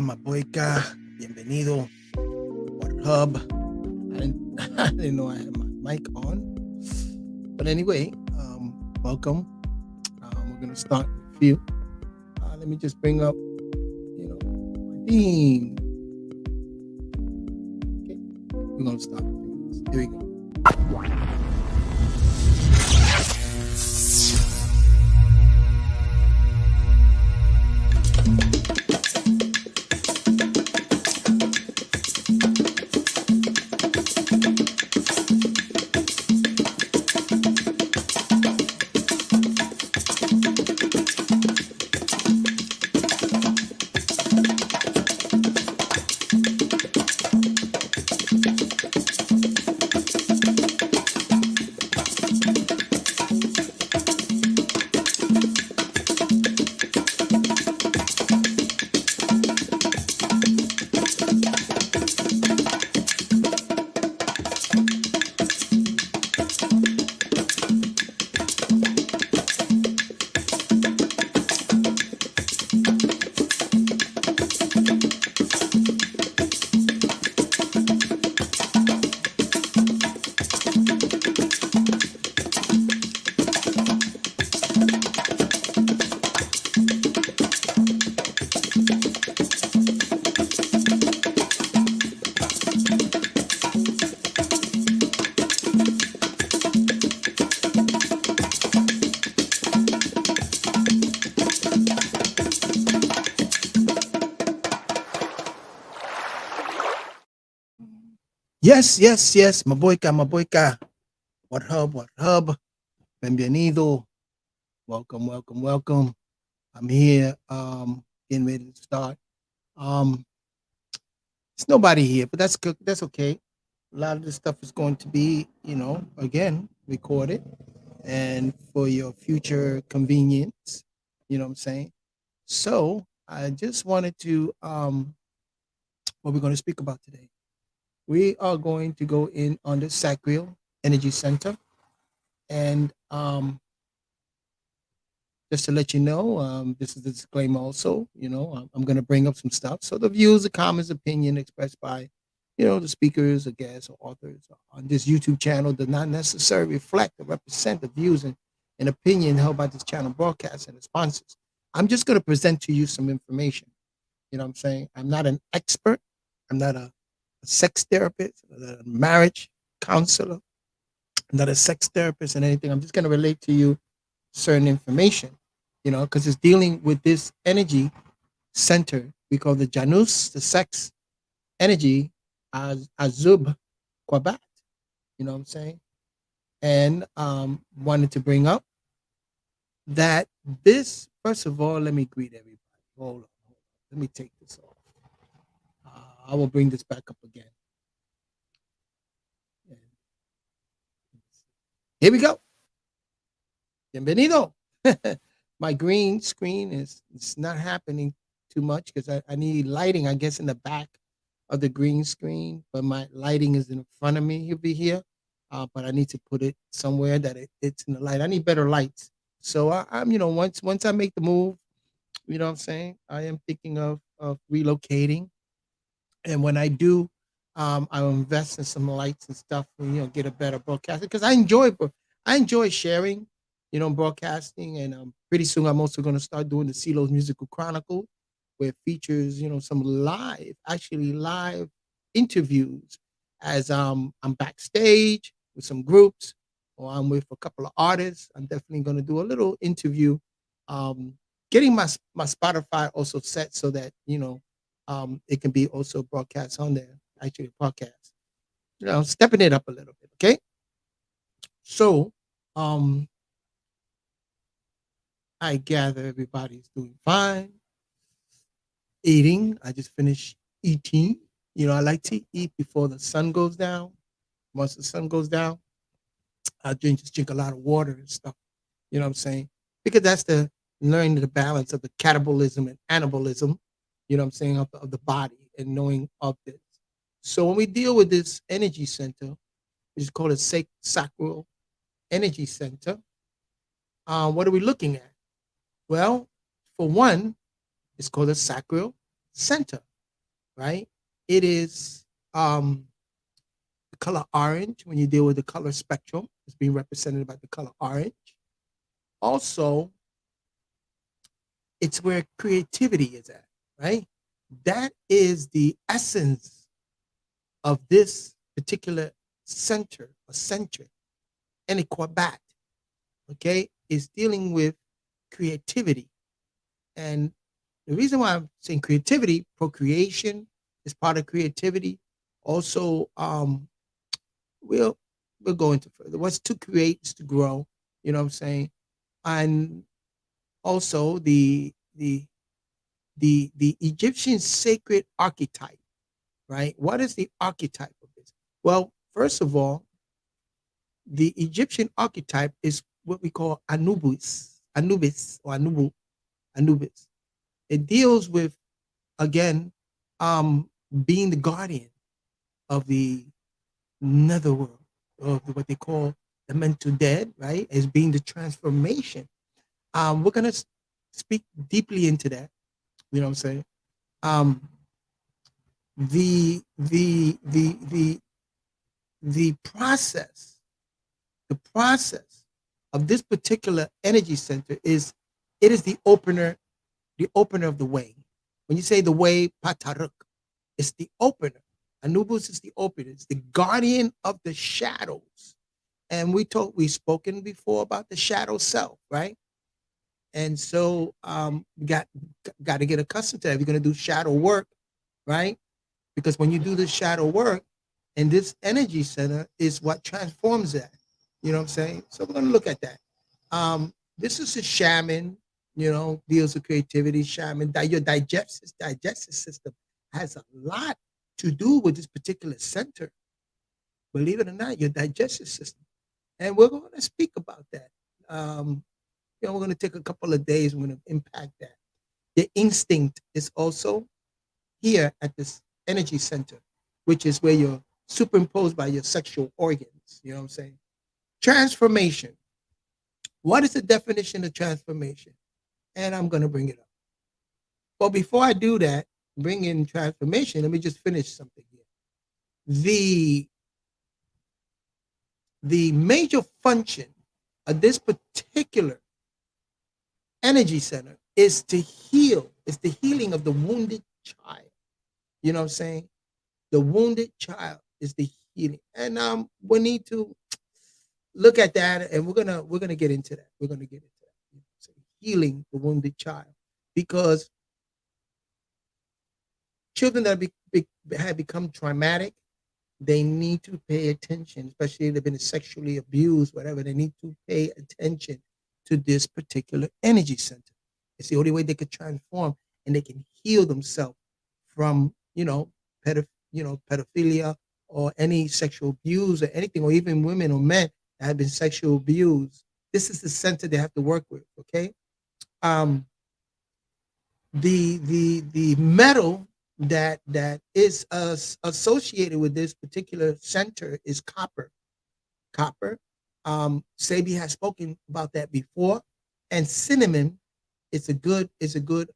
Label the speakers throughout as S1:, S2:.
S1: Maboyka, bienvenido. What hub? I didn't know I had my mic on. But anyway, welcome. We're gonna start with a few. Let me just bring up, my theme. Okay, we're gonna start. Here we go. Yes, Maboyka. What hub? Bienvenido. Welcome. I'm here, getting ready to start. It's nobody here, but that's good. That's okay. A lot of this stuff is going to be, again, recorded and for your future convenience. You know what I'm saying? So I just wanted to, what we're going to speak about today. We are going to go in on the Sacral Energy Center. And just to let you know, this is the disclaimer also, I'm going to bring up some stuff. So the views, the comments, opinion expressed by, the speakers or guests or authors on this YouTube channel do not necessarily reflect or represent the views and opinion held by this channel broadcast and the sponsors. I'm just going to present to you some information. You know what I'm saying? I'm not an expert. I'm not a sex therapist, I'm not a marriage counselor. I'm not a sex therapist and anything. I'm just going to relate to you certain information, because it's dealing with this energy center we call the Januz, the sex energy, Áazub, Qabat. You know what I'm saying? And wanted to bring up that this, first of all, let me greet everybody. Hold on. Let me take this off. I will bring this back up again. Here we go. Bienvenido. my green screen is it's not happening too much because I need lighting, I guess, in the back of the green screen, but my lighting is in front of me. He'll be here, but I need to put it somewhere that it's in the light. I need better lights. So I'm, once I make the move, what I'm saying, I am thinking of relocating, and when I do, I'll invest in some lights and stuff, and get a better broadcasting because I enjoy sharing, broadcasting, and pretty soon I'm also going to start doing the CeeLo's Musical Chronicle, where it features some actually live interviews as I'm backstage with some groups, or I'm with a couple of artists. I'm definitely going to do a little interview, um, getting my Spotify also set so that it can be also broadcast on there, actually podcast. Stepping it up a little bit. Okay. So um I gather everybody's doing fine. Eating. I just finished eating. I like to eat before the sun goes down. Once the sun goes down, I drink a lot of water and stuff. You know what I'm saying? Because that's the learning the balance of the catabolism and anabolism, what I'm saying, of the body and knowing of this. So when we deal with this energy center, which is called a sacral energy center, what are we looking at? Well, for one, it's called a sacral center, right? It is the color orange. When you deal with the color spectrum, it's being represented by the color orange. Also, it's where creativity is at, right? That is the essence of this particular center or centric. And a Qabat, okay, is dealing with creativity. And the reason why I'm saying creativity, procreation is part of creativity. Also, we'll we'll go into further. What's to create is to grow. You know what I'm saying? And also the Egyptian sacred archetype, right? What is the archetype of this? Well, first of all, the Egyptian archetype is what we call Anubis or Anubis. It deals with, again, being the guardian of the netherworld, of what they call the mental dead, right? As being the transformation. We're gonna speak deeply into that. You know what I'm saying? Um, the the process, the process of this particular energy center is it is the opener of the way. When you say the way, pataruk, it's the opener. Anubis is the opener. It's the guardian of the shadows. And we've spoken before about the shadow self, right? And so got to get accustomed to that. If you're going to do shadow work, right? Because when you do the shadow work, and this energy center is what transforms that. You know what I'm saying? So we're going to look at that. This is a shaman, deals with creativity. Shaman, your digestive system has a lot to do with this particular center. Believe it or not, your digestive system, and we're going to speak about that. We're going to take a couple of days. We're going to impact that. The instinct is also here at this energy center, which is where you're superimposed by your sexual organs. You know what I'm saying? Transformation. What is the definition of transformation? And I'm going to bring it up. But before I do that, bring in transformation, let me just finish something here. The major function of this particular energy center is to heal. It's the healing of the wounded child. You know what I'm saying? The wounded child is the healing. And we need to look at that, and we're gonna get into that. We're gonna get into that. So healing the wounded child. Because children that have become traumatic, they need to pay attention, especially if they've been sexually abused, whatever. They need to pay attention to this particular energy center. It's the only way they could transform and they can heal themselves from, pedophilia or any sexual abuse or anything, or even women or men that have been sexual abused. This is the center they have to work with, okay? Um, the metal that is associated with this particular center is copper. Copper. Sabi has spoken about that before, and cinnamon is a good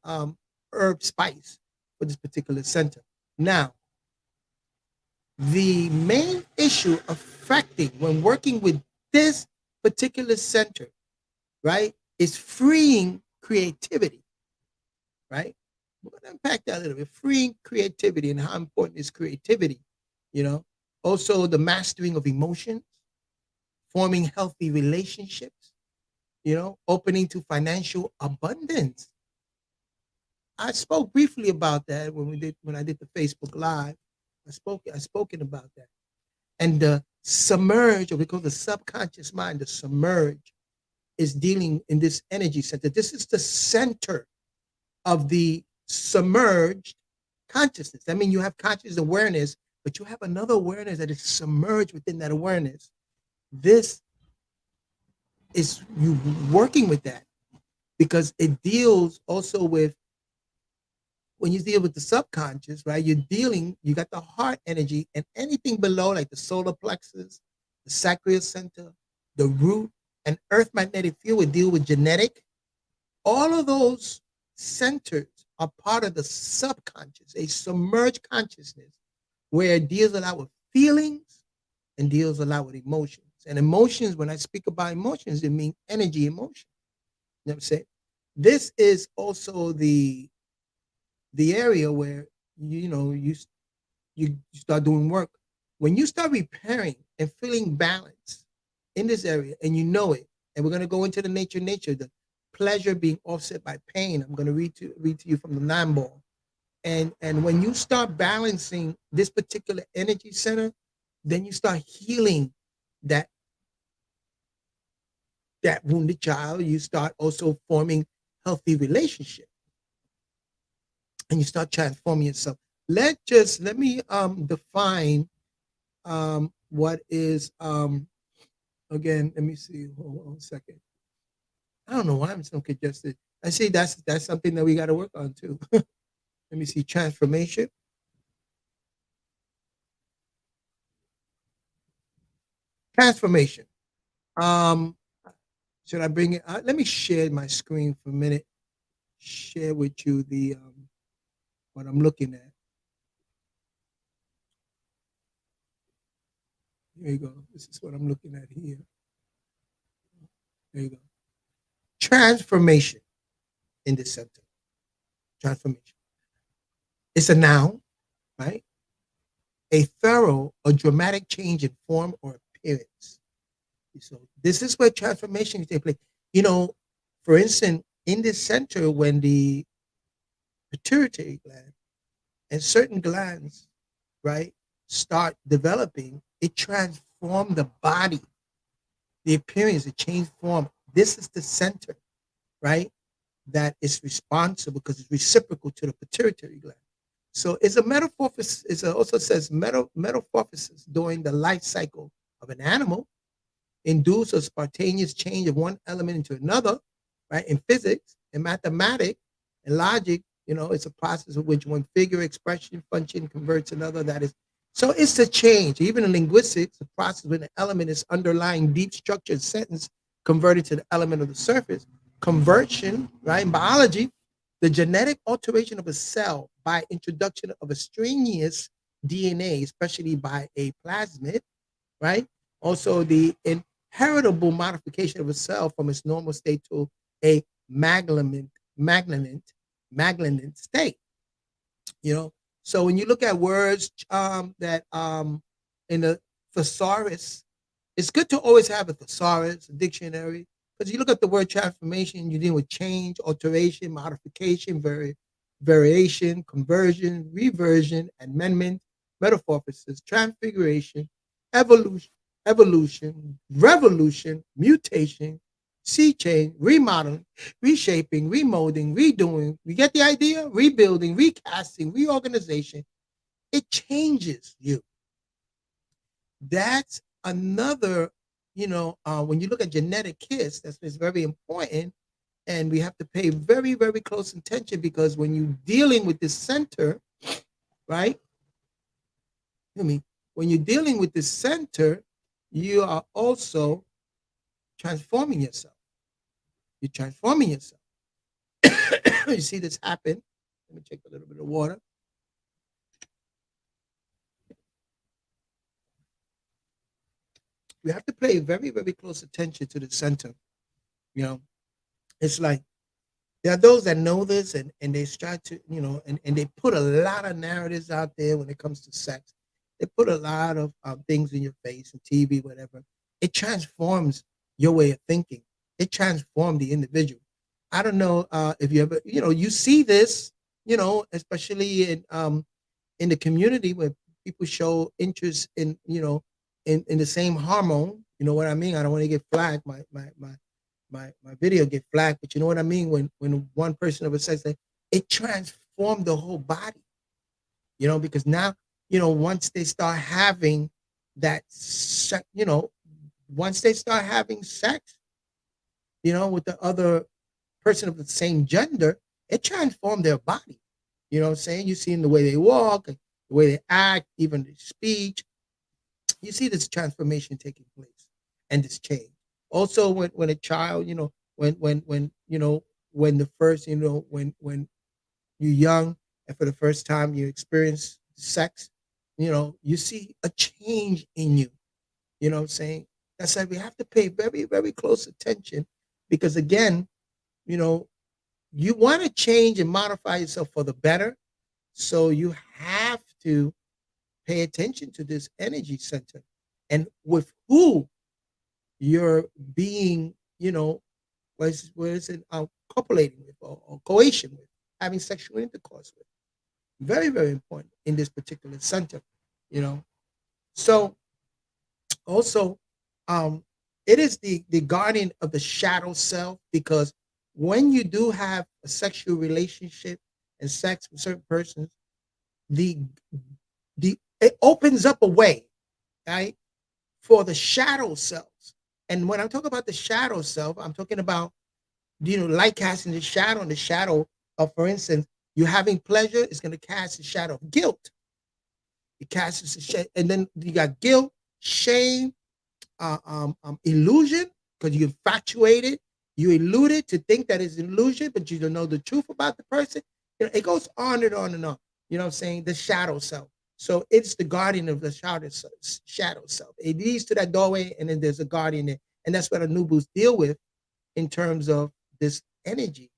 S1: herb spice for this particular center. Now, the main issue affecting when working with this particular center, right, is freeing creativity, right? We're going to unpack that a little bit. Freeing creativity and how important is creativity, you know? Also, the mastering of emotions, forming healthy relationships, opening to financial abundance. I spoke briefly about that when I did the Facebook Live. I spoken about that. And the submerge, or we call the subconscious mind, the submerge is dealing in this energy center. This is the center of the submerged consciousness. I mean, you have conscious awareness, but you have another awareness that is submerged within that awareness. This is you working with that because it deals also with when you deal with the subconscious, right? You got the heart energy and anything below, like the solar plexus, the sacral center, the root, and earth magnetic field would deal with genetic. All of those centers are part of the subconscious, a submerged consciousness where it deals a lot with feelings and deals a lot with emotions. And emotions, when I speak about emotions, it means energy emotion. You know what I'm saying? This is also the area where you start doing work. When you start repairing and feeling balance in this area, and you know it, and we're going to go into the nature, the pleasure being offset by pain. I'm going to read to you from the nine ball. And when you start balancing this particular energy center, then you start healing that that wounded child. You start also forming healthy relationships, and you start transforming yourself. Let me define what is again. Let me see. Hold on a second. I don't know why I'm so congested. I see that's something that we got to work on too. Let me see. Transformation. Transformation. Um, should I bring it? Let me share my screen for a minute. Share with you the what I'm looking at. Here you go. This is what I'm looking at here. There you go. Transformation in the center. Transformation. It's a noun, right? A thorough or dramatic change in form or appearance. So this is where transformation takes place. You know, for instance, in the center, when the pituitary gland and certain glands, right, start developing, it transforms the body, the appearance, it change form. This is the center, right, that is responsible because it's reciprocal to the pituitary gland. So it's a metamorphosis. It also says metamorphosis during the life cycle of an animal, induce a spontaneous change of one element into another, right? In physics and mathematics and logic, it's a process of which one figure, expression, function converts another. That is, so it's a change. Even in linguistics, the process when an element is underlying deep structured sentence converted to the element of the surface. Conversion, right? In biology, the genetic alteration of a cell by introduction of extraneous DNA, especially by a plasmid, right? Also, the inheritable modification of a cell from its normal state to a malignant state. So when you look at words that in the thesaurus, it's good to always have a thesaurus, a dictionary, because you look at the word transformation, you're dealing with change, alteration, modification, variation, conversion, reversion, amendment, metamorphosis, transfiguration, evolution, revolution, mutation, sea change, remodeling, reshaping, remolding, redoing. You get the idea? Rebuilding, recasting, reorganization. It changes you. That's another, when you look at genetic kits, that's very important. And we have to pay very, very close attention because when you're dealing with this center, right? I mean, when you're dealing with this center, you are also transforming yourself. You're transforming yourself. You see this happen. Let me take a little bit of water. We have to pay very, very close attention to the center. You know, it's like there are those that know this and they start to, and they put a lot of narratives out there when it comes to sex. They put a lot of things in your face and TV, whatever. It transforms your way of thinking. It transforms the individual. I don't know if you ever, you see this, especially in the community where people show interest in, in the same hormone. You know what I mean? I don't want to get flagged. My video get flagged, but you know what I mean? When one person of a sex, it transformed the whole body, because now, once they start having that, once they start having sex, with the other person of the same gender, it transformed their body. You know what I'm saying? You see in the way they walk, the way they act, even the speech. You see this transformation taking place and this change. Also, when a child, when the first, when you're young and for the first time you experience sex, you see a change in you. You know what I'm saying? That's why we have to pay very, very close attention because again, you know, you want to change and modify yourself for the better. So you have to pay attention to this energy center and with who you're being, what is it, copulating with or coation with, having sexual intercourse with. Very, very important in this particular center, you know. So also, um, it is the guardian of the shadow self because when you do have a sexual relationship and sex with certain persons, the the it opens up a way, right, for the shadow selves. And when I'm talking about the shadow self, I'm talking about light casting the shadow, and the shadow of, for instance, you having pleasure is going to cast a shadow of guilt. It casts a shadow, and then you got guilt, shame, illusion, because you infatuated, you illuded to think that it's illusion, but you don't know the truth about the person. It goes on and on and on. You know what I'm saying? The shadow self. So it's the guardian of the shadow self. It leads to that doorway, and then there's a guardian there. And that's what Anubis deal with in terms of this energy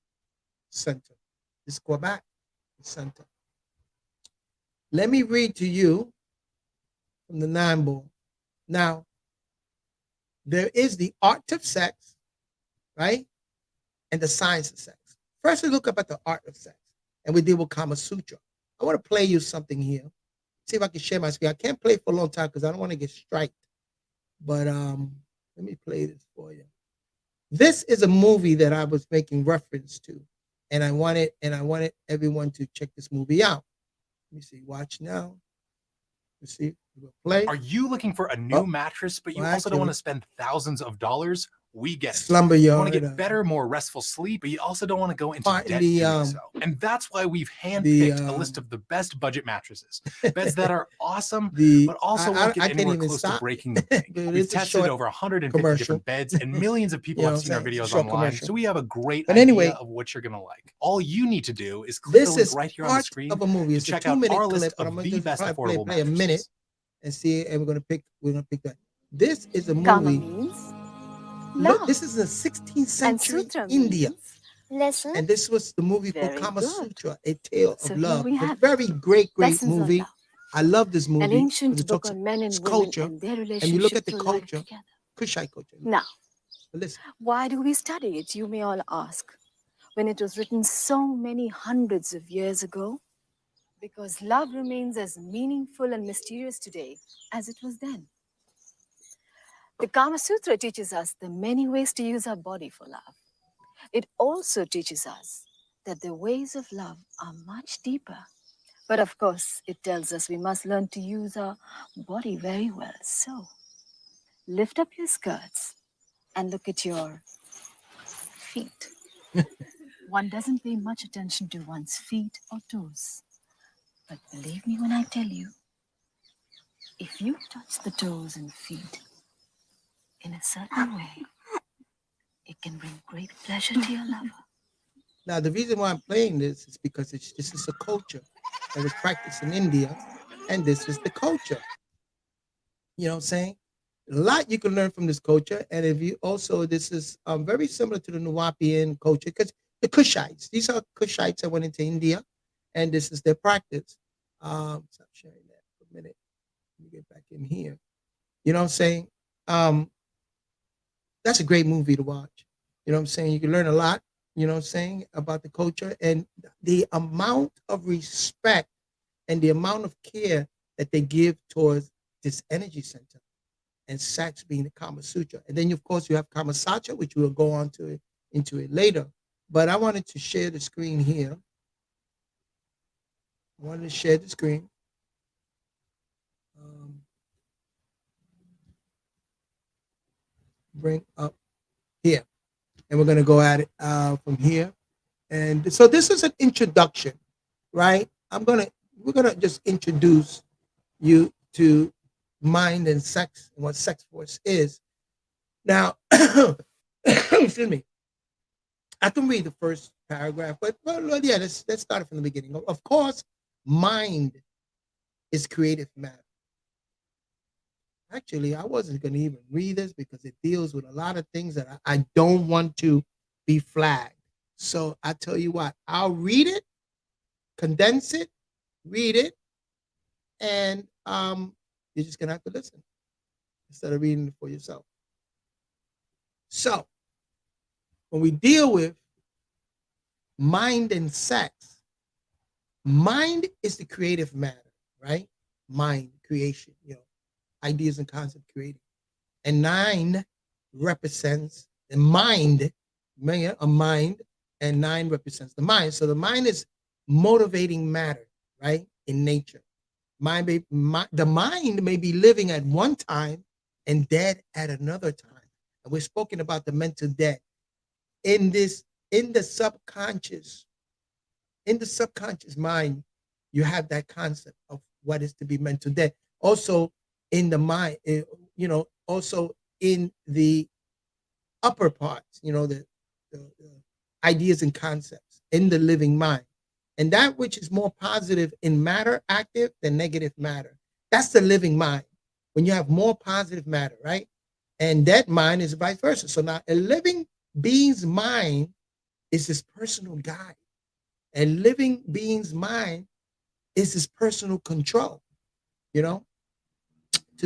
S1: center, this Qabat center. Let me read to you from the Nine Ball. Now, there is the art of sex, right? And the science of sex. First, we look up at the art of sex, and we deal with Kama Sutra. I want to play you something here. See if I can share my screen. I can't play for a long time because I don't want to get striked. But let me play this for you. This is a movie that I was making reference to, and I wanted everyone to check this movie out. Let me see. Watch now. Let's see. We'll play.
S2: Are you looking for a new mattress, but you also don't want to spend thousands of dollars? We get it.
S1: Slumber
S2: You
S1: Yard.
S2: want to get better, more restful sleep, but you also don't want to go into debt doing so. And that's why we've handpicked a list of the best budget mattresses. Beds that are awesome, but also won't get anywhere close to breaking the bank. We've tested over 150 different beds, and millions of people have seen our videos online, so we have a great idea of what you're going to like. All you need to do is click the link right here on the screen to check out our list of the best affordable mattresses.
S1: A minute and see, and we're gonna pick that. This is a movie. Look, this is the 16th century India.
S3: Lesson.
S1: And this was the movie called Kama Sutra, A Tale of Love. A very great movie. I love this movie.
S3: An ancient book
S1: talks
S3: on men and women
S1: culture,
S3: and their relationship
S1: and you look at the
S3: through
S1: culture,
S3: life together.
S1: Kushite culture.
S3: Now,
S1: listen.
S3: Why do we study it, you may all ask, when it was written so many hundreds of years ago? Because love remains as meaningful and mysterious today as it was then. The Kama Sutra teaches us the many ways to use our body for love. It also teaches us that the ways of love are much deeper. But of course, it tells us we must learn to use our body very well. So, lift up your skirts and look at your feet. One doesn't pay much attention to one's feet or toes. But believe me when I tell you, if you touch the toes and feet in a certain way, it can bring great pleasure to your lover.
S1: Now, the reason why I'm playing this is because this is a culture that was practiced in India, and this is the culture. You know what I'm saying? A lot you can learn from this culture, and if you also, this is very similar to the Nuwapian culture, because the Kushites, these are Kushites that went into India, and this is their practice. Stop sharing that for a minute. Let me get back in here. You know what I'm saying? That's a great movie to watch. You know what I'm saying? You can learn a lot, you know what I'm saying, about the culture and the amount of respect and the amount of care that they give towards this energy center, and sex being the Kama Sutra. And then, of course, you have Kama Sacha, which we'll go on to into it later. But I wanted to share the screen here. I wanted to share the screen. Bring up here. And we're going to go at it from here. And so this is an introduction, right? We're going to just introduce you to mind and sex and what sex force is. Now, excuse me. I can read the first paragraph, but yeah, let's start from the beginning. Of course, mind is creative matter. Actually, I wasn't going to even read this because it deals with a lot of things that I don't want to be flagged. So I tell you what, I'll read it, condense it, read it, and you're just going to have to listen instead of reading it for yourself. So when we deal with mind and sex, mind is the creative matter, right? Mind, creation, ideas and concept creating. And 9 represents the mind, a mind, and 9 represents the mind. So the mind is motivating matter, right? In nature. The mind may be living at one time and dead at another time. And we're speaking about the mental death. In the subconscious mind, you have that concept of what is to be mental death. Also in the mind, also in the upper parts, the ideas and concepts in the living mind. And that which is more positive in matter active than negative matter. That's the living mind. When you have more positive matter, right? And that mind is vice versa. So now a living being's mind is his personal guide. A living being's mind is his personal control. To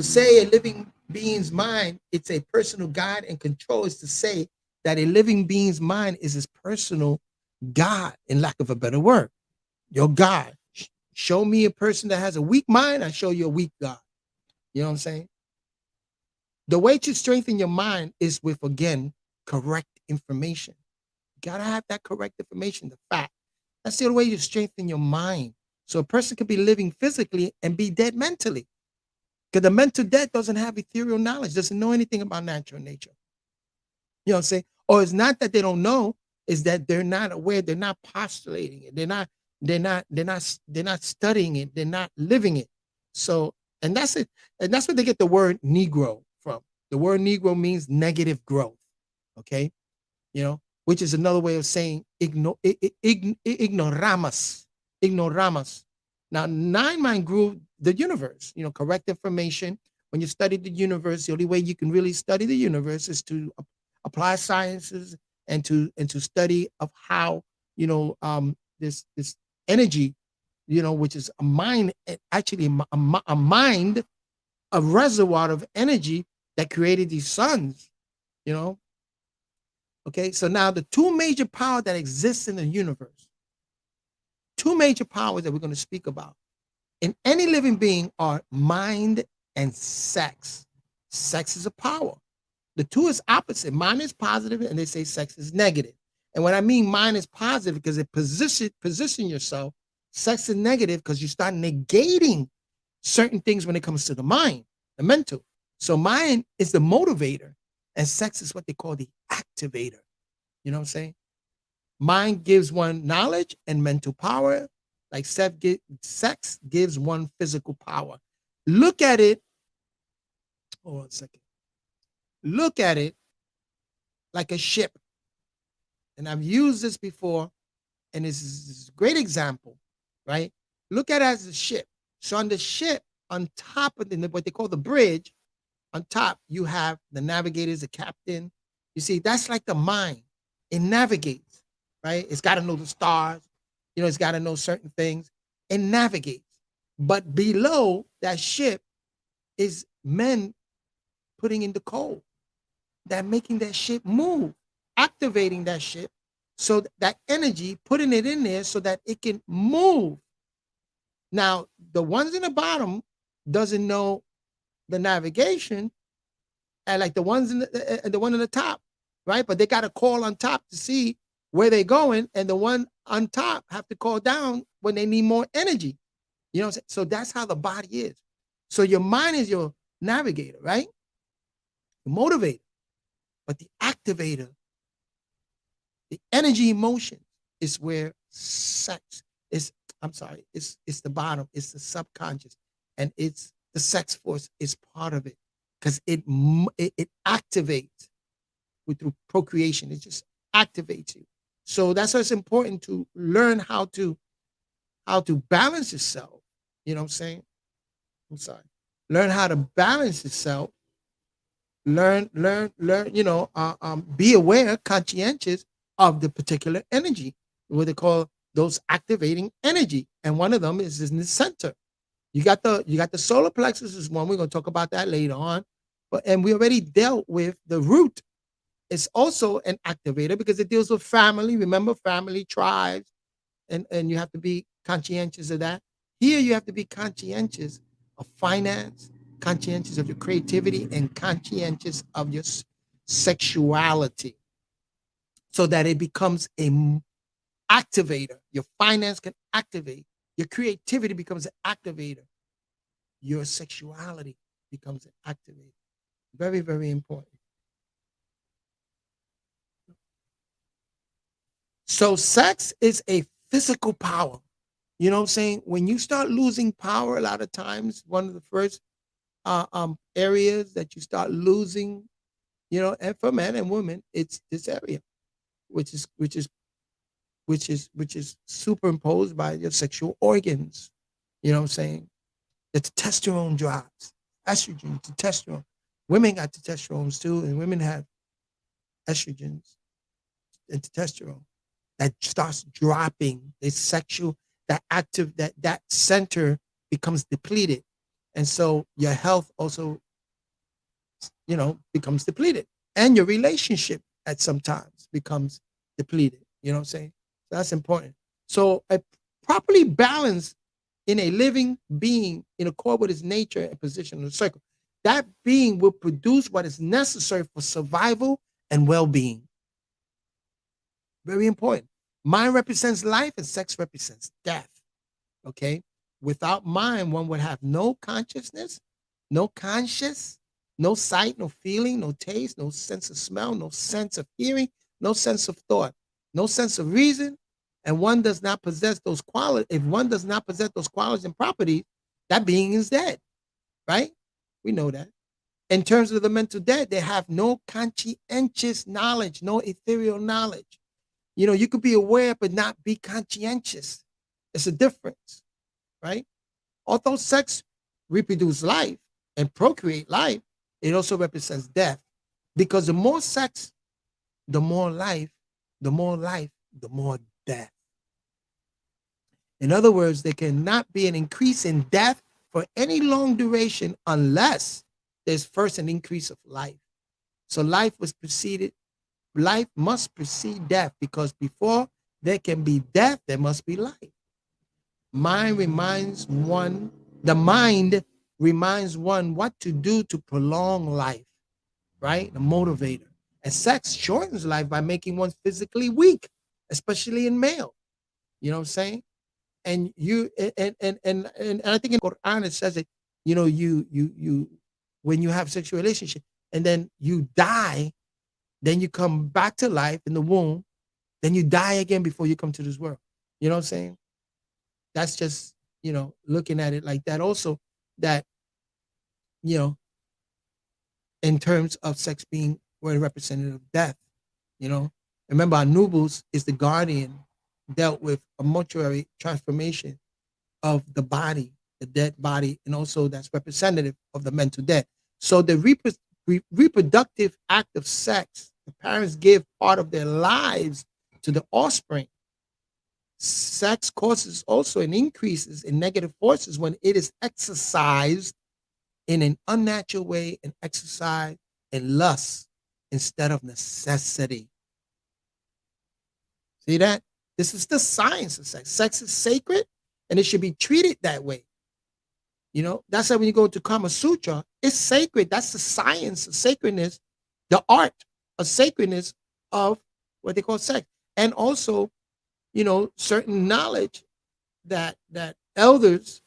S1: say a living being's mind, it's a personal guide and control, is to say that a living being's mind is his personal God, in lack of a better word. Your God. Show me a person that has a weak mind, I show you a weak God. You know what I'm saying? The way to strengthen your mind is with, again, correct information. You got to have that correct information, the fact. That's the only way you strengthen your mind. So a person could be living physically and be dead mentally. Because the mental dead doesn't have ethereal knowledge, doesn't know anything about natural nature. You know what I'm saying? Or it's not that they don't know, is that they're not aware, they're not postulating it, they're not studying it, they're not living it. So, and that's it. And that's where they get the word Negro from. The word Negro means negative growth. Okay? Which is another way of saying ignoramus. Ignoramus. Now, 9 mind grew the universe, correct information. When you study the universe, the only way you can really study the universe is to apply sciences and to study of how, this energy, which is a mind, actually a mind, a reservoir of energy that created these suns, Okay, so now the 2 major powers that exist in the universe, 2 major powers that we're going to speak about in any living being are mind and sex. Sex is a power. The 2 is opposite. Mind is positive, and they say sex is negative. And when I mean mind is positive, because it position yourself, sex is negative because you start negating certain things when it comes to the mind, the mental. So mind is the motivator, and sex is what they call the activator. You know what I'm saying? Mind gives one knowledge and mental power, like sex gives one physical power. Look at it. Hold on a second. Look at it like a ship. And I've used this before, and this is a great example, right? Look at it as a ship. So on the ship, on top of what they call the bridge, on top, you have the navigators, the captain. You see, that's like the mind. It navigates, right? It's got to know the stars. It's got to know certain things. It navigates. But below that ship is men putting in the coal, that making that ship move, activating that ship, so that energy, putting it in there so that it can move. Now, the ones in the bottom doesn't know the navigation, and like the ones in the one in the top, right? But they got to call on top to see where they're going, and the one on top have to call down when they need more energy. You know what I'm saying? So that's how the body is. So your mind is your navigator, right? The motivator, but the activator, the energy emotion is where sex is. I'm sorry, it's the bottom, it's the subconscious, and it's the sex force is part of it, because it activates through procreation. It just activates you. So that's why it's important to learn how to balance yourself. You know what I'm saying? I'm sorry. Learn how to balance yourself. Learn. Be aware, conscientious of the particular energy, what they call those activating energy, and one of them is in the center. You got the solar plexus is one. We're going to talk about that later on, and we already dealt with the root. It's also an activator because it deals with family. Remember, family, tribes, and you have to be conscientious of that. Here, you have to be conscientious of finance, conscientious of your creativity, and conscientious of your sexuality, so that it becomes a activator. Your finance can activate. Your creativity becomes an activator. Your sexuality becomes an activator. Very, very important. So sex is a physical power. You know what I'm saying? When you start losing power, a lot of times, one of the first areas that you start losing, and for men and women, it's this area, which is superimposed by your sexual organs. You know what I'm saying? The testosterone drops, estrogen, testosterone. Women got testosterone too, and women have estrogens and testosterone that starts dropping. The sexual, that center becomes depleted, and so your health also, becomes depleted, and your relationship at sometimes becomes depleted. You know what I'm saying? So that's important. So a properly balanced in a living being in accord with its nature and position in the circle, that being will produce what is necessary for survival and well-being. Very important. Mind represents life and sex represents death. Okay? Without mind, one would have no consciousness, no conscious, no sight, no feeling, no taste, no sense of smell, no sense of hearing, no sense of thought, no sense of reason, and one does not possess those qualities. If one does not possess those qualities and properties, that being is dead, right? We know that. In terms of the mental dead, they have no conscientious knowledge, no ethereal knowledge. You could be aware but not be conscientious. It's a difference, right? Although sex reproduces life and procreate life, it also represents death, because the more sex, the more life, the more life, the more death. In other words, there cannot be an increase in death for any long duration unless there's first an increase of life. So life must precede death, because before there can be death, there must be life. The mind reminds one what to do to prolong life, right? The motivator. And sex shortens life by making one physically weak, especially in male. You know what I'm saying? And I think in Quran it says it, you when you have sexual relationship and then you die, then you come back to life in the womb, then you die again before you come to this world. You know what I'm saying? That's just, looking at it like that. Also, that, you know, in terms of sex being word representative of death, remember Anubis is the guardian, dealt with a mortuary transformation of the body, the dead body, and also that's representative of the mental death. So the reproductive act of sex, the parents give part of their lives to the offspring. Sex causes also an increases in negative forces when it is exercised in an unnatural way and exercised in lust instead of necessity. See that? This is the science of sex. Sex is sacred and it should be treated that way. That's why when you go to Kama Sutra, it's sacred. That's the science of sacredness, the art of sacredness of what they call sex. And also, certain knowledge that elders,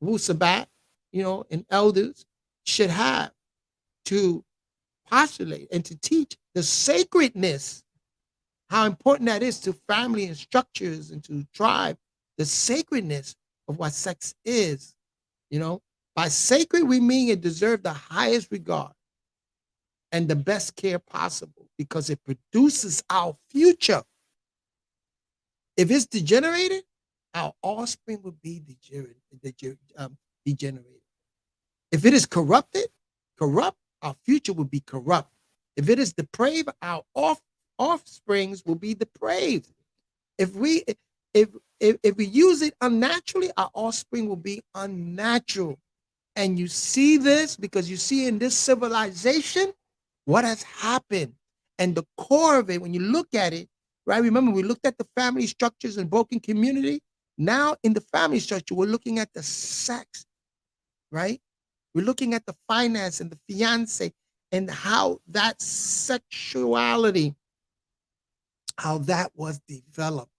S1: Wu Sabat, and elders should have to postulate and to teach the sacredness, how important that is to family and structures and to tribe, the sacredness of what sex is. By sacred, we mean it deserves the highest regard and the best care possible because it produces our future. If it's degenerated, our offspring will be degenerated. If it is corrupt, our future will be corrupt. If it is depraved, our offsprings will be depraved. If we use it unnaturally, our offspring will be unnatural. And you see this because you see in this civilization what has happened. And the core of it, when you look at it, right? Remember, we looked at the family structures and broken community. Now in the family structure, we're looking at the sex, right? We're looking at the finance and the fiance and how that sexuality, how that was developed,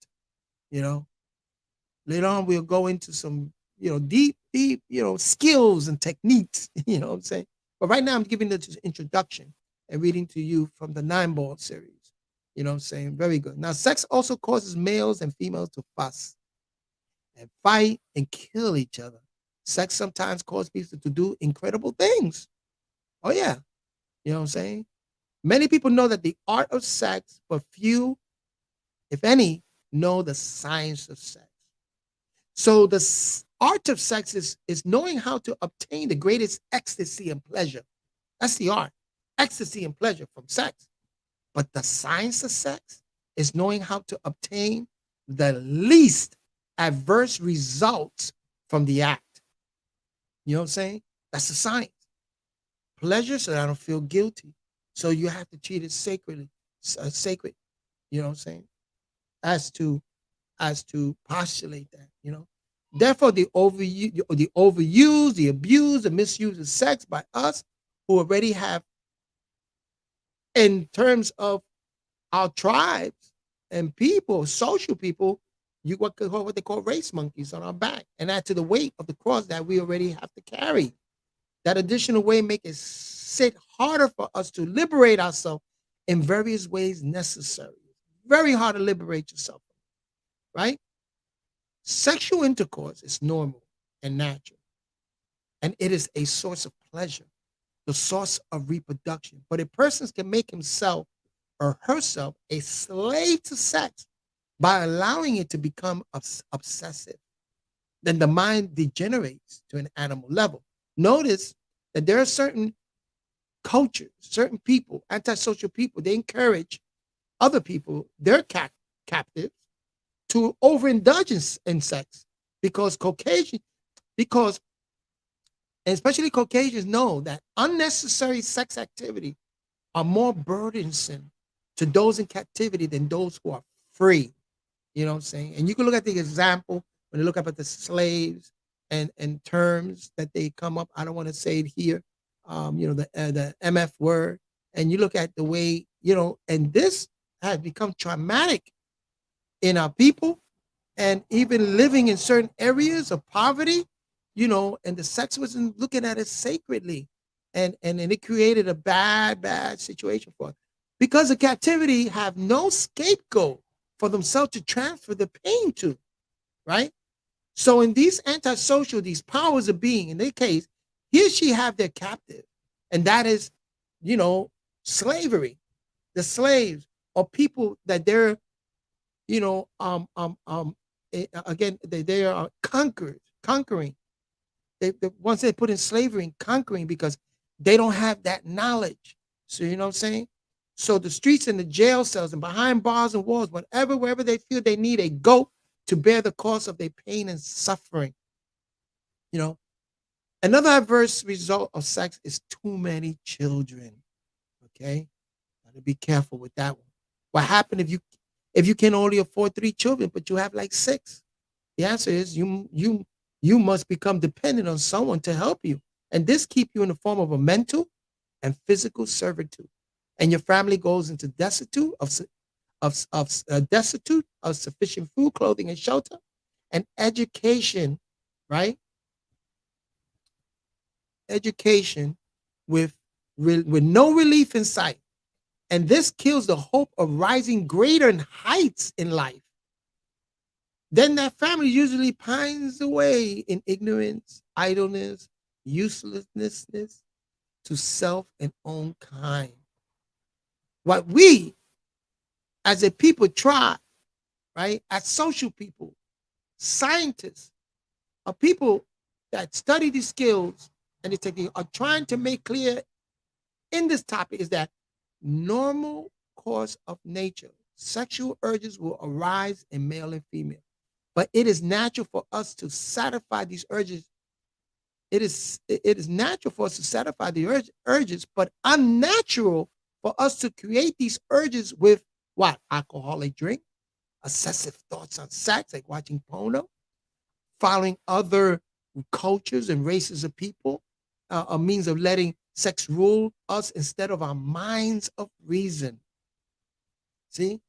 S1: Later on, we'll go into some, deep, skills and techniques, what I'm saying? But right now, I'm giving the introduction and reading to you from the 9-ball series. What I'm saying? Very good. Now, sex also causes males and females to fuss and fight and kill each other. Sex sometimes causes people to do incredible things. Oh, yeah. You know what I'm saying? Many people know that the art of sex, but few, if any, know the science of sex. So the art of sex is knowing how to obtain the greatest ecstasy and pleasure. That's the art. Ecstasy and pleasure from sex. But the science of sex is knowing how to obtain the least adverse results from the act. You know what I'm saying? That's the science. Pleasure so that I don't feel guilty. So you have to treat it sacred. You know what I'm saying? As to postulate that, Therefore, the overuse, the abuse, the misuse of sex by us who already have, in terms of our tribes and people, social people, what they call race monkeys on our back, and add to the weight of the cross that we already have to carry. That additional weight make it sit harder for us to liberate ourselves in various ways necessary. Very hard to liberate yourself, right? Sexual intercourse is normal and natural, and it is a source of pleasure, the source of reproduction. But a person can make himself or herself a slave to sex by allowing it to become obsessive. Then the mind degenerates to an animal level. Notice that there are certain cultures, certain people, antisocial people, they encourage other people, their captives, to overindulge in sex because especially Caucasians know that unnecessary sex activity are more burdensome to those in captivity than those who are free. You know what I'm saying? And you can look at the example when you look up at the slaves and terms that they come up. I don't want to say it here, the MF word. And you look at the way, and this has become traumatic in our people, and even living in certain areas of poverty, and the sex wasn't looking at it sacredly, and it created a bad situation for us because the captivity have no scapegoat. for themselves to transfer the pain to, right? So in these antisocial, these powers of being, in their case, he or she have their captive, and that is, slavery. The slaves or people that they're, again, they are conquering. Once they put in slavery and conquering because they don't have that knowledge. So you know what I'm saying? So the streets and the jail cells and behind bars and walls, wherever they feel they need a go to bear the cost of their pain and suffering. Another adverse result of sex is too many children. Okay, gotta be careful with that one. What happens if you can only afford 3 children, but you have like 6? The answer is you must become dependent on someone to help you, and this keep you in the form of a mental and physical servitude, and your family goes into destitute of sufficient food, clothing, and shelter, and education, right? Education with no relief in sight, and this kills the hope of rising greater heights in life. Then that family usually pines away in ignorance, idleness, uselessness to self and own kind. What we as a people try, right, as social people, scientists, or people that study these skills and the technique are trying to make clear in this topic is that normal course of nature, sexual urges will arise in male and female. But it is natural for us to satisfy these urges. It is natural for us to satisfy the urges, but unnatural for us to create these urges with what? Alcoholic drink, excessive thoughts on sex, like watching porno, following other cultures and races of people, a means of letting sex rule us instead of our minds of reason. See?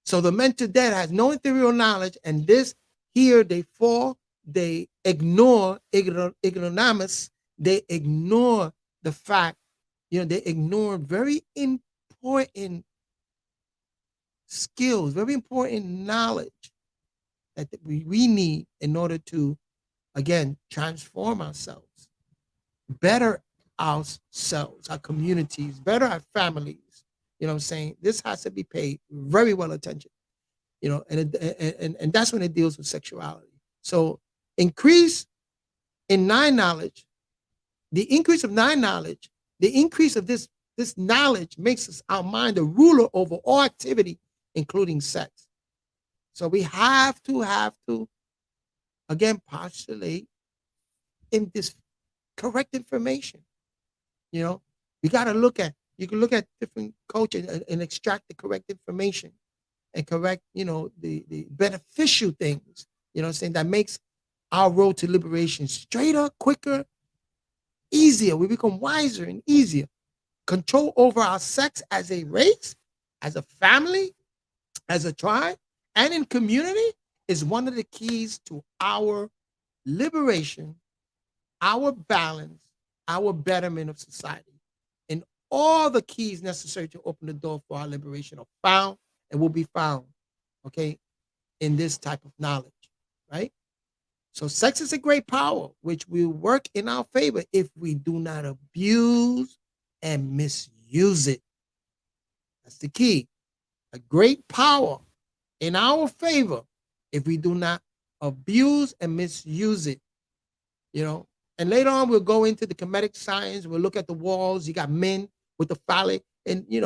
S1: So the mental dead has no interior knowledge, and this here they fall, they ignore ignoramus, they ignore the fact, they ignore very important skills, very important knowledge that we need in order to, again, transform ourselves, better ourselves, our communities, better our families. You know what I'm saying? This has to be paid very well attention. And that's when it deals with sexuality. So increase in nine knowledge, the increase of nine knowledge, the increase of this knowledge makes us our mind a ruler over all activity, including sex. So we have to again postulate in this correct information. We got to you can look at different cultures and extract the correct information and correct, the beneficial things, saying that makes our road to liberation straighter, quicker, easier. We become wiser and easier. Control over our sex as a race, as a family, as a tribe, and in community is one of the keys to our liberation, our balance, our betterment of society. And all the keys necessary to open the door for our liberation are found and will be found, okay, in this type of knowledge, right? So sex is a great power, which will work in our favor if we do not abuse and misuse it. That's the key. A great power in our favor if we do not abuse and misuse it. And later on we'll go into the comedic science. We'll look at the walls. You got men with the phallic, and you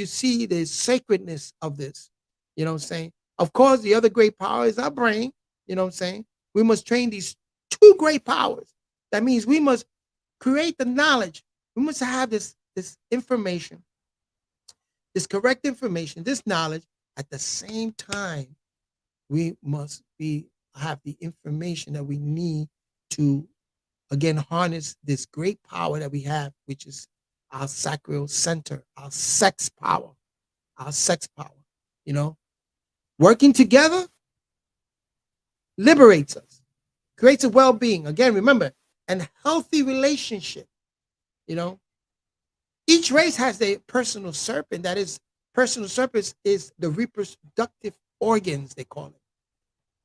S1: see the sacredness of this. You know what I'm saying? Of course, the other great power is our brain. You know what I'm saying? We must train these two great powers. That means we must create the knowledge. We must have this information, this correct information, this knowledge. At the same time, we must have the information that we need to, again, harness this great power that we have, which is our sacral center, our sex power, Working together liberates us, creates a well-being. Again, remember, and healthy relationship. Each race has their personal serpent that is Personal surface is the reproductive organs, they call it,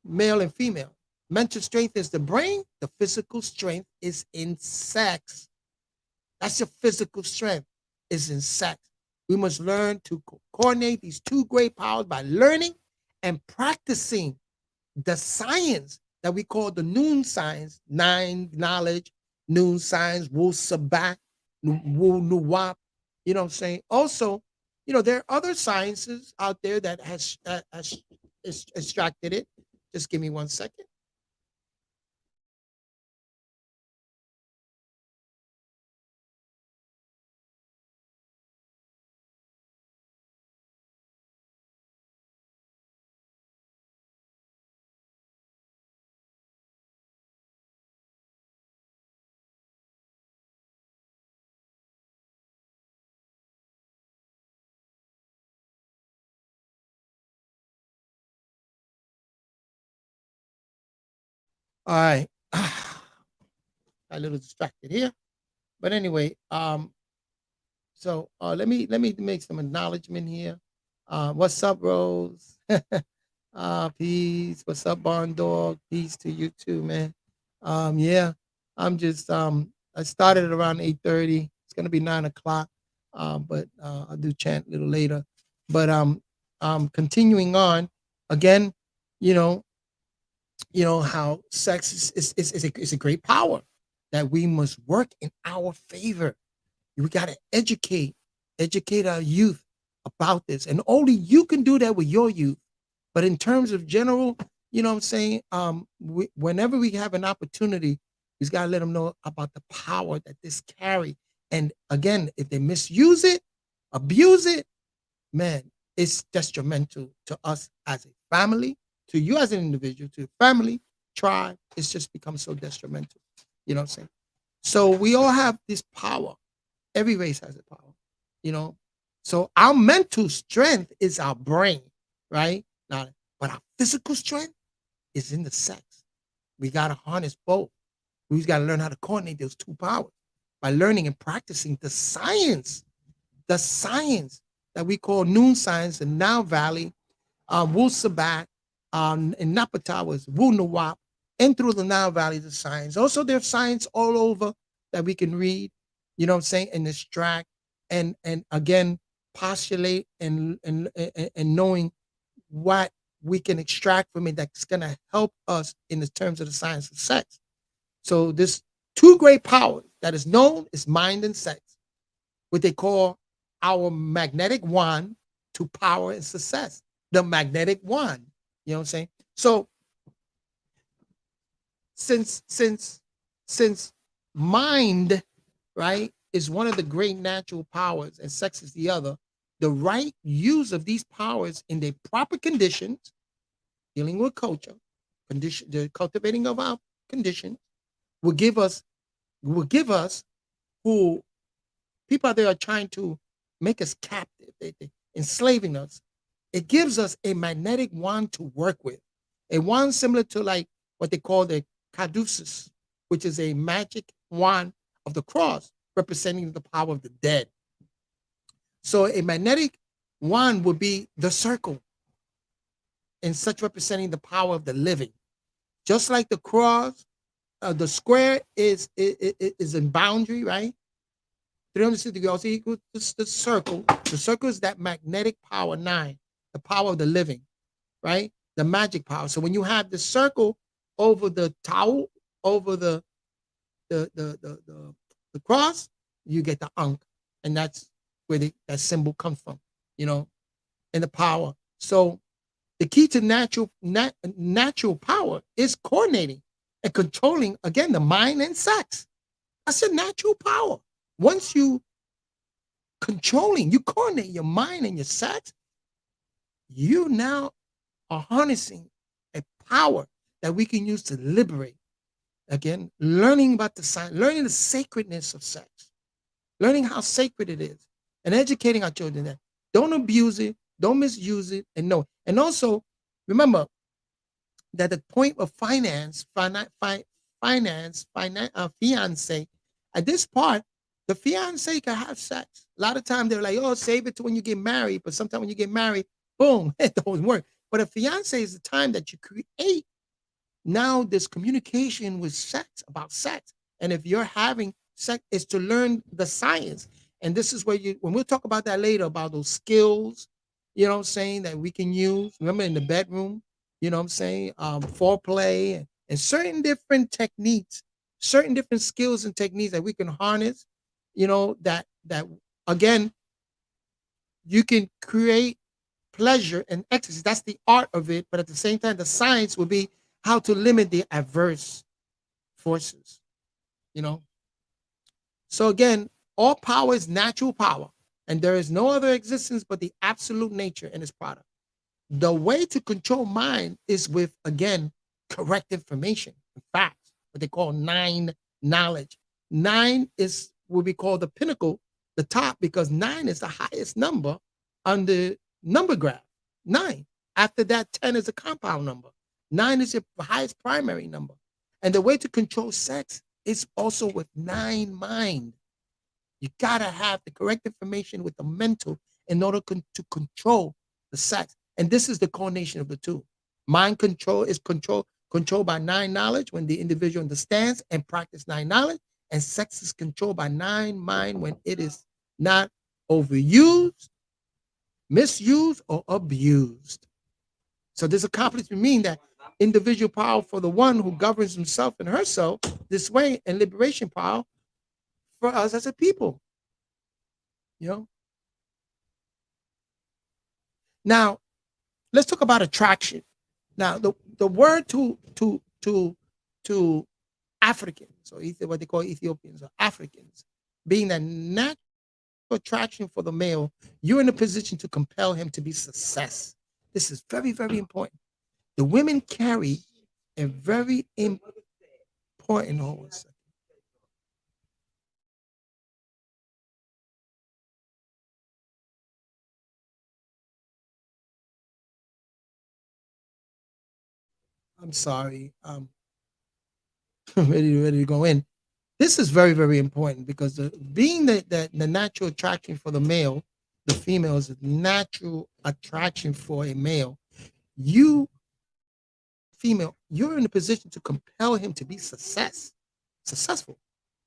S1: male and female. Mental strength is the brain. The physical strength is in sex. That's your physical strength, is in sex. We must learn to coordinate these two great powers by learning and practicing the science that we call the noon science, nine knowledge, noon science, Wu Sabat, Wu Nuwap. You know what I'm saying? Also, there are other sciences out there that has extracted it. Just give me 1 second. All right. Got a little distracted here. But anyway, so let me make some acknowledgement here. What's up, Rose? Peace. What's up, Barn Dog? Peace to you too, man. Yeah, I'm just I started at around 8:30. It's gonna be 9 o'clock. But I'll do chant a little later. But continuing on again, you know, how sex is a great power that we must work in our favor. We got to educate our youth about this, and only you can do that with your youth. But in terms of general, you know what I'm saying, whenever we have an opportunity, we've got to let them know about the power that this carry. And again, if they misuse it, abuse it, man, it's detrimental to us as a family, to you as an individual, to your family, tribe. It's just become so detrimental. You know what I'm saying? So we all have this power. Every race has a power, you know. So our mental strength is our brain, right? Now, but our physical strength is in the sex. We got to harness both. We've got to learn how to coordinate those two powers by learning and practicing the science that we call noon science in Now Valley, Wu Sabat, in Napata was Wu Nawap, and through the Nile Valley, the science. Also, there's science all over that we can read, you know what I'm saying, and extract, and again, postulate and knowing what we can extract from it that's going to help us in the terms of the science of sex. So this two great powers that is known is mind and sex, what they call our magnetic wand to power and success. The magnetic wand, you know what I'm saying? So since mind, right, is one of the great natural powers and sex is the other, the right use of these powers in their proper conditions, dealing with culture, the cultivating of our conditions, will give us who people out there are trying to make us captive, they enslaving us. It gives us a magnetic wand to work with, a wand similar to like what they call the caduceus, which is a magic wand of the cross representing the power of the dead. So a magnetic wand would be the circle, and such representing the power of the living. Just like the cross, the square is in boundary, right? 360 degrees also equal to the circle. The circle is that magnetic power 9, the power of the living, right? The magic power. So when you have the circle over the towel, over the cross, you get the ankh, and that's where that symbol comes from, you know, and the power. So the key to natural power is coordinating and controlling, again, the mind and sex. That's a natural power. Once you coordinate your mind and your sex, you now are harnessing a power that we can use to liberate. Again, learning about the science, learning the sacredness of sex, learning how sacred it is, and educating our children that don't abuse it, don't misuse it, and know. And also, remember that the point of fiance, at this part, The fiance can have sex. A lot of times they're like, oh, save it to when you get married. But sometimes when you get married, boom, it doesn't work. But a fiance is the time that you create. Now there's communication with sex, about sex. And if you're having sex, it's to learn the science. And this is where when we'll talk about that later, about those skills, you know what I'm saying, that we can use. Remember in the bedroom, you know what I'm saying, foreplay and certain different techniques, certain different skills and techniques that we can harness, that again, you can create pleasure and ecstasy. That's the art of it. But at the same time, the science will be how to limit the adverse forces, you know. So again, all power is natural power, and there is no other existence but the absolute nature and its product. The way to control mind is with, again, correct information, facts, what they call nine knowledge. Nine is what we call the pinnacle, the top, because nine is the highest number on the number graph. Nine. After that, 10 is a compound number. Nine is your highest primary number. And the way to control sex is also with nine mind. You got to have the correct information with the mental in order to control the sex. And this is the coordination of the two. Mind control is controlled by nine knowledge when the individual understands and practice nine knowledge. And sex is controlled by nine mind when it is not overused, misused, or abused. So this accomplishment means that individual power for the one who governs himself and herself this way, and liberation power for us as a people. You know. Now, let's talk about attraction. Now, the word to Africans, or what they call Ethiopians or Africans, being that natural attraction for the male, you're in a position to compel him to be success. This is very, very important. The women carry a very important. Hold on a second. I'm sorry. Ready to go in. This is very, very important because being the natural attraction for the male, the female is a natural attraction for a male. You, female, you're in a position to compel him to be successful.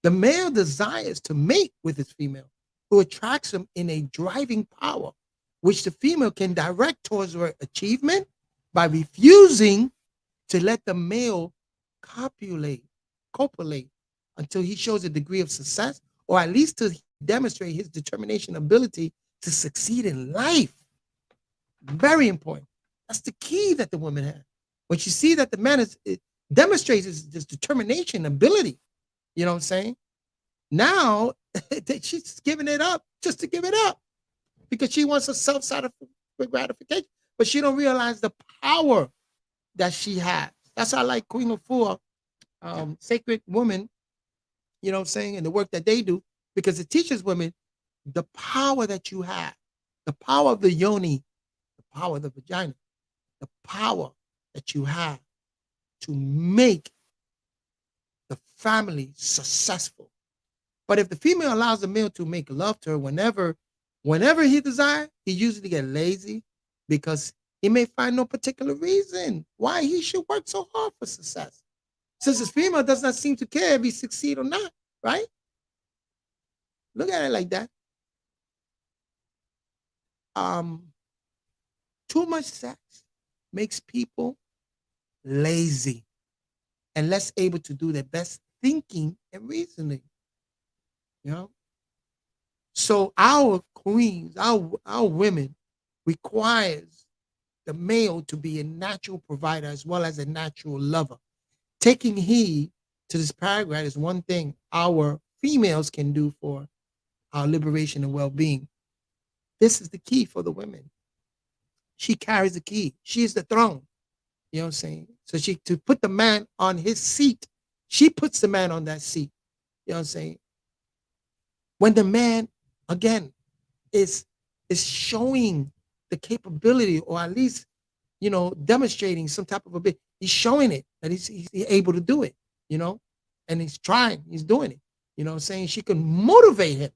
S1: The male desires to mate with his female, who attracts him in a driving power, which the female can direct towards her achievement by refusing to let the male copulate until he shows a degree of success, or at least to demonstrate his determination ability to succeed in life. Very important. That's the key that the woman has. When she sees that the man demonstrates his determination, ability, you know what I'm saying? Now she's giving it up just to give it up because she wants a self-satisfied gratification, but she don't realize the power that she has. That's why I like Queen Afua, sacred woman, you know what I'm saying, and the work that they do, because it teaches women the power that you have, the power of the yoni, the power of the vagina, the power that you have to make the family successful. But if the female allows the male to make love to her whenever he desires, he usually get lazy because he may find no particular reason why he should work so hard for success. Since his female does not seem to care if he succeeds or not, right? Look at it like that. Too much sex makes people lazy and less able to do their best thinking and reasoning. You know? So our queens, our women requires the male to be a natural provider as well as a natural lover. Taking heed to this paragraph is one thing our females can do for our liberation and well-being. This is the key for the women. She carries the key. She is the throne. You know what I'm saying? So to put the man on his seat, she puts the man on that seat. You know what I'm saying? When the man, again, is showing the capability, or at least, you know, demonstrating some type of ability, he's showing it that he's able to do it, you know, and he's trying, he's doing it. You know what I'm saying? She can motivate him,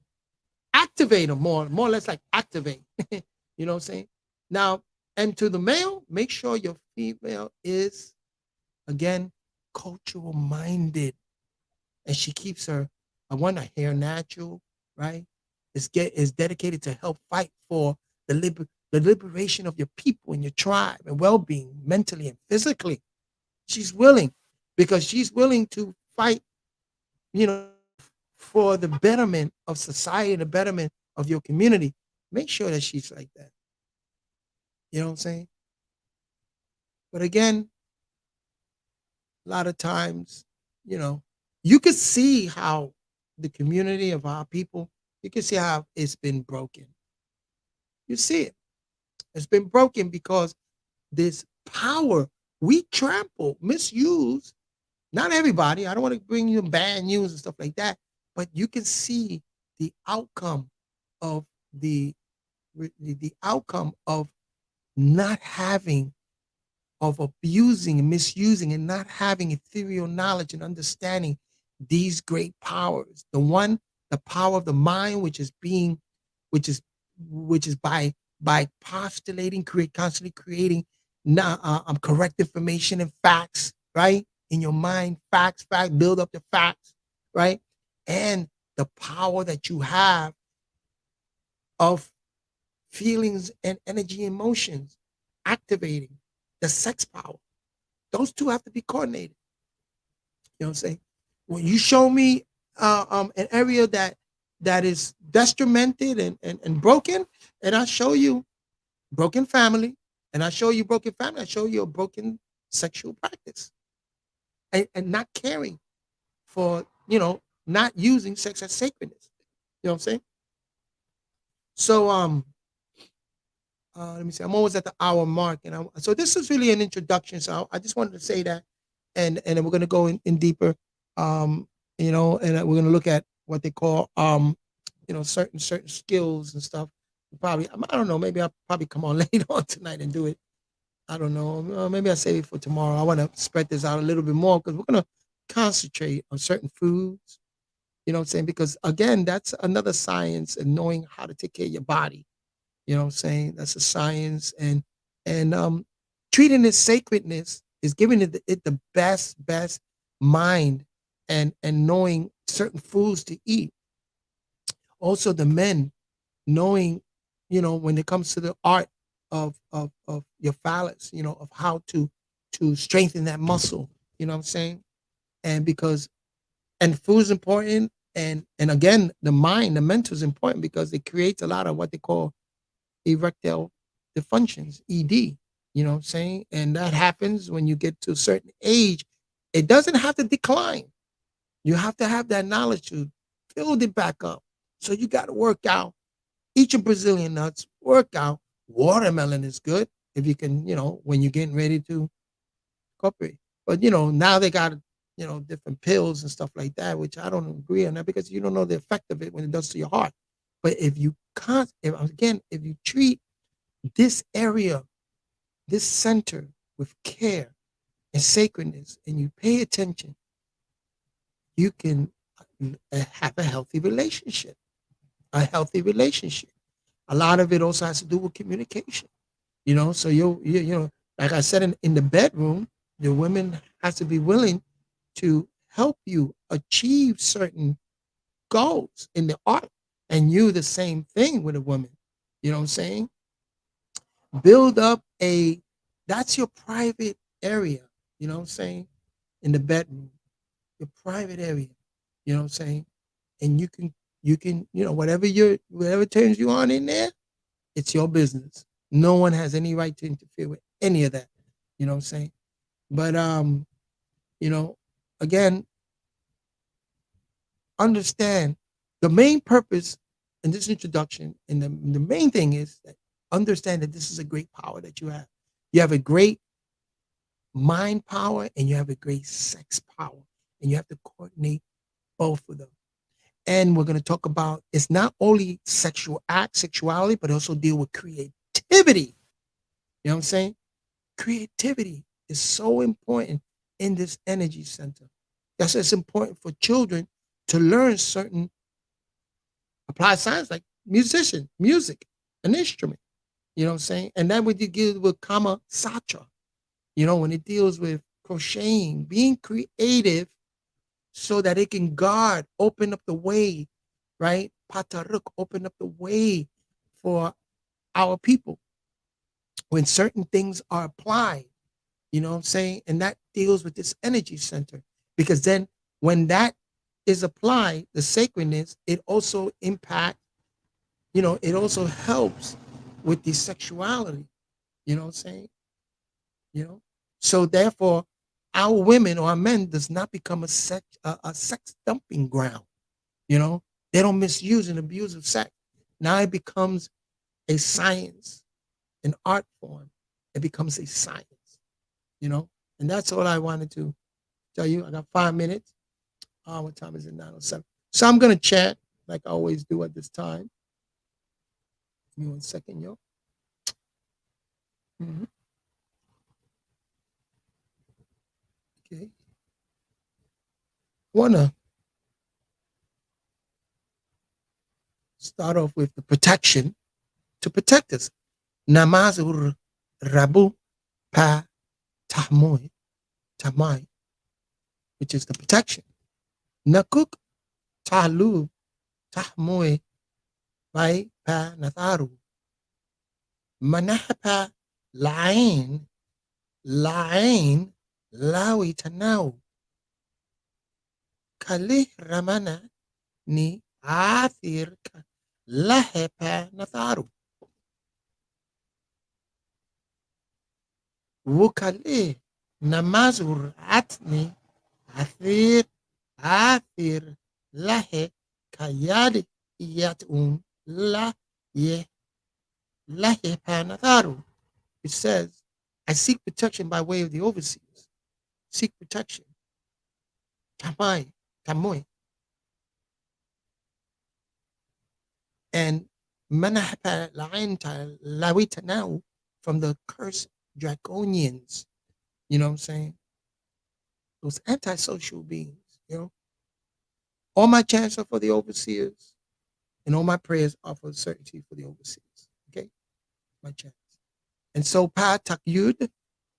S1: activate him more or less like activate. You know what I'm saying? Now, and to the male, make sure your female is, again, cultural minded. And she keeps her, I want her hair natural, right? Is dedicated to help fight for the liberation of your people and your tribe and well-being, mentally and physically. She's willing, because she's willing to fight, for the betterment of society, the betterment of your community. Make sure that she's like that. You know what I'm saying? But again, a lot of times, you could see how the community of our people, you can see how it's been broken. You see it. It's been broken because this power we trample, misuse. Not everybody. I don't want to bring you bad news and stuff like that, but you can see the outcome of the outcome of not having, of abusing and misusing and not having ethereal knowledge and understanding these great powers. The power of the mind, which is by postulating, constantly creating correct information and facts, right? In your mind, build up the facts, right? And the power that you have of feelings and energy, emotions, activating the sex power. Those two have to be coordinated. You know what I'm saying? When you show me an area that is detrimented and broken, and I show you broken family, I show you a broken sexual practice, and not caring for, not using sex as sacredness. You know what I'm saying? So let me see. I'm almost at the hour mark, and so this is really an introduction. So I just wanted to say that, and then we're going to go in deeper, and we're going to look at what they call, certain skills and stuff. Probably, I don't know. Maybe I'll probably come on later on tonight and do it. I don't know. Maybe I'll save it for tomorrow. I want to spread this out a little bit more because we're going to concentrate on certain foods. You know what I'm saying? Because again, that's another science, and knowing how to take care of your body. You know what I'm saying? That's a science, and treating its sacredness is giving it the best mind, and knowing certain foods to eat. Also, the men knowing, when it comes to the art of your phallus, of how to strengthen that muscle. You know what I'm saying? And because food is important, and again, the mind, the mental is important because it creates a lot of what they call erectile dysfunctions, ED. You know what I'm saying? And that happens when you get to a certain age. It doesn't have to decline. You have to have that knowledge to build it back up. So you got to work out. Eat your Brazilian nuts, work out. Watermelon is good if you can, when you're getting ready to cooperate. But, now they got, different pills and stuff like that, which I don't agree on that because you don't know the effect of it when it does to your heart. But if you if you treat this area, this center with care and sacredness, and you pay attention, you can have a healthy relationship. A healthy relationship. A lot of it also has to do with communication. So like I said, in the bedroom, the women has to be willing to help you achieve certain goals in the art, and you the same thing with a woman. You know what I'm saying? Build up that's your private area. You know what I'm saying? In the bedroom, your private area. You know what I'm saying? And you can, whatever turns you on in there, it's your business. No one has any right to interfere with any of that. You know what I'm saying? But you know, again, understand the main purpose in this introduction, and the main thing is that understand that this is a great power that you have. You have a great mind power and you have a great sex power, and you have to coordinate both of them. And we're going to talk about it's not only sexuality, but also deal with creativity. You know what I'm saying? Creativity is so important in this energy center. That's why it's important for children to learn certain applied science like music, an instrument. You know what I'm saying? And then when you deal with Kama Satra, when it deals with crocheting, being creative so that it can guard, open up the way, right? Pataruk, open up the way for our people when certain things are applied, you know what I'm saying? And that deals with this energy center. Because then when that is applied, the sacredness, it also impacts, it also helps with the sexuality, you know what I'm saying? So therefore, our women or our men does not become a sex dumping ground. They don't misuse and abuse of sex. Now it becomes a science, an art form. It becomes a science, and that's all I wanted to tell you. I got 5 minutes. What time is it? 9:07. So I'm gonna chat like I always do at this time. Give me 1 second, yo. Mm-hmm. Okay. Wanna start off with the protection to protect us. Namazur Rabu Pa Tahmoy Tamai, which is the protection. Nakuk Talu Tahmoy Bai Pa Natharu. Manahapa Lain Lawi Tanau. Kali Ramana ni Athir Lahepa Natharu. Wukali Namazur Atni Athir Lahe Kayadi Yatun Lahepa Natharu. It says, I seek protection by way of the overseers. Seek protection. Tamoy. And Manahapa Lainta Lawita now from the cursed draconians. You know what I'm saying? Those antisocial beings, All my chants are for the overseers, and all my prayers are for certainty for the overseers. Okay? My chants. And so Pa Takyud,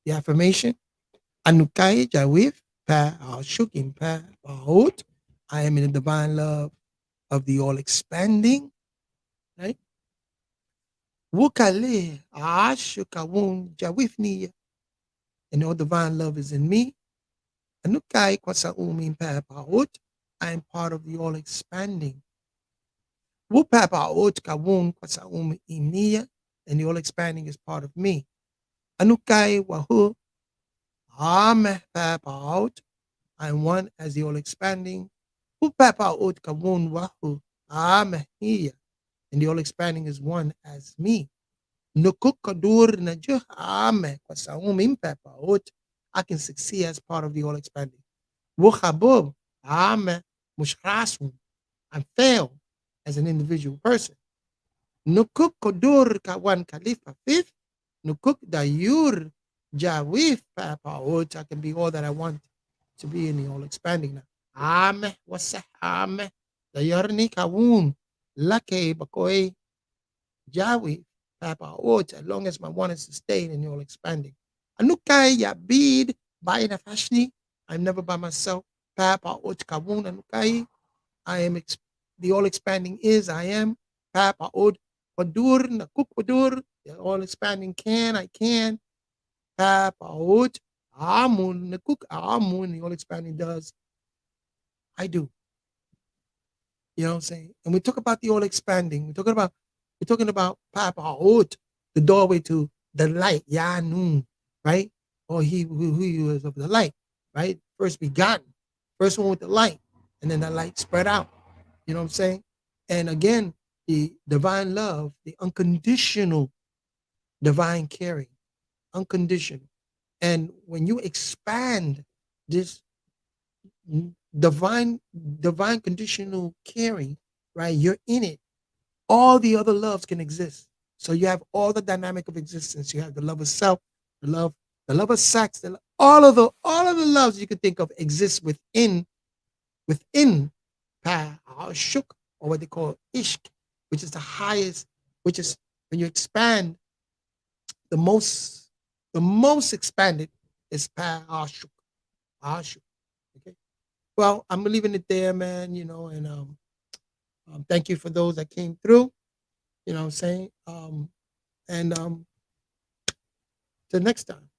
S1: the affirmation, Anukai Jawif, Pa Shukim Pa Bahut. I am in the divine love of the all expanding, right? Wukale Ashukawun Jawifni, and all divine love is in me. Anukai Kwasaumim Pa Bahut. I am part of the all expanding. Wupa Bahut Kawun Kwasaum Imnia, and the all expanding is part of me. Anukai Wahu I am one as the all expanding. And the all expanding is one as me. I can succeed as part of the all expanding. I fail as an individual person. Nukuk kodur kawan khalifa fifth. Nukuk dayur Jawif Papa, I can be all that I want to be in the all expanding now. Ame wasa ame the yorni kawun lake bakoy Jawif Papa, as long as my one is sustained in the all expanding. Anukai yabid by nafashni. I'm never by myself. Papa kawun anukai. I am the all expanding is I am. Papa Padur nakuk padur. The all expanding I can. Papaut, Amun, Nakuk Amun, the all expanding does. I do. You know what I'm saying? And we talk about the all expanding. We're talking about Papaut, the doorway to the light, Yanun, right? Or he who is of the light, right? First begotten, first one with the light, and then that light spread out. You know what I'm saying? And again, the divine love, the unconditional divine caring, unconditional. And when you expand this divine conditional caring, right, you're in it. All the other loves can exist. So you have all the dynamic of existence. You have the love of self, the love of sex, all of the loves you could think of exist within Pa Ashuk, or what they call Ishq, which is the highest, which is when you expand, the most expanded is Pa Ashuk. Ashuk. Okay. Well, I'm leaving it there, man, and thank you for those that came through, you know what I'm saying? And till next time.